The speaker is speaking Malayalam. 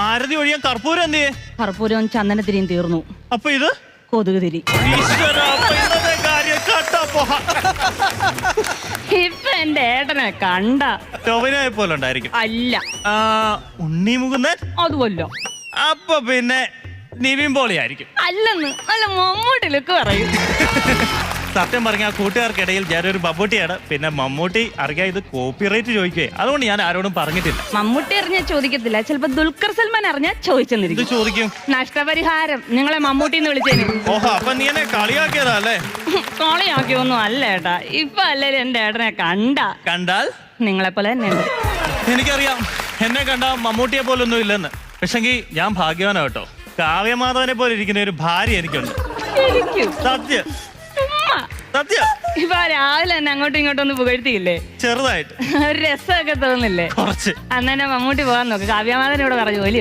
ആരതി ഒഴിയാൻ കർപ്പൂരം എന്ത് ചെയ്യേ? കർപ്പൂരവും ചന്ദനത്തിരിയും തീർന്നു. അപ്പൊ ഇത് കൊതുക് തിരി. ഇപ്പൊ എന്റെ ഏട്ടനെ കണ്ട ടോവിനോയെ പോലെ ഉണ്ടായിരിക്കും. അല്ല. ഉണ്ണി മുകുന്ദൻ അതുമല്ല. അപ്പൊ പിന്നെ നിവിൻ പോളി ആയിരിക്കും. അല്ലെന്ന് അല്ല മമ്മൂട്ടി ലുക്ക് പറയും. സത്യം പറഞ്ഞ കൂട്ടുകാർക്കിടയിൽ ഞാനൊരു മമ്മൂട്ടിയാണ്. പിന്നെ മമ്മൂട്ടി അറിയാം ഇത് കോപ്പിറൈറ്റ് ചോദിക്കേ, അതുകൊണ്ട് ഞാൻ ആരോടും പറഞ്ഞിട്ടില്ല. മമ്മൂട്ടി അറിഞ്ഞാൽ ചോദിക്കത്തില്ല, ചിലപ്പോ ദുൽഖർ സൽമാൻ അറിഞ്ഞാൽ ചോദിച്ചെന്നിരിക്കും. ഇത് ചോദിക്കും. നഷ്ടപരിഹാരം നിങ്ങളെ മമ്മൂട്ടി എന്ന് വിളിച്ചേന്. ഓഹോ, അപ്പൊ നീ എന്നെ കളിയാക്കിയതാ അല്ലേ? കളിയാക്കിയൊന്നും അല്ല ഏട്ടാ. ഇപ്പൊ അല്ലേലും എന്റെ ഏട്ടനെ കണ്ടാൽ നിങ്ങളെ പോലെ തന്നെയുണ്ട്. എനിക്കറിയാം എന്നെ കണ്ട മമ്മൂട്ടിയെ പോലൊന്നും ഇല്ലെന്ന്. പക്ഷെങ്കിൽ ഞാൻ ഭാഗ്യവാനാ കേട്ടോ. കാവ്യമാധവനെ പോലെ ഇരിക്കുന്ന ഒരു ഭാര്യ എനിക്കുണ്ട്. സത്യം സത്യം. ഇപ്പൊ രാവിലെ തന്നെ അങ്ങോട്ടും ഇങ്ങോട്ടും ഒന്ന് പുകഴ്ത്തിയില്ലേ? ചെറുതായിട്ട് ഒരു രസമൊക്കെ തോന്നില്ലേ? കുറച്ച്. അന്നെ മമ്മൂട്ടി പോകാൻ നോക്ക്. കാവ്യമാധവൻ ഇവിടെ പറഞ്ഞു ജോലി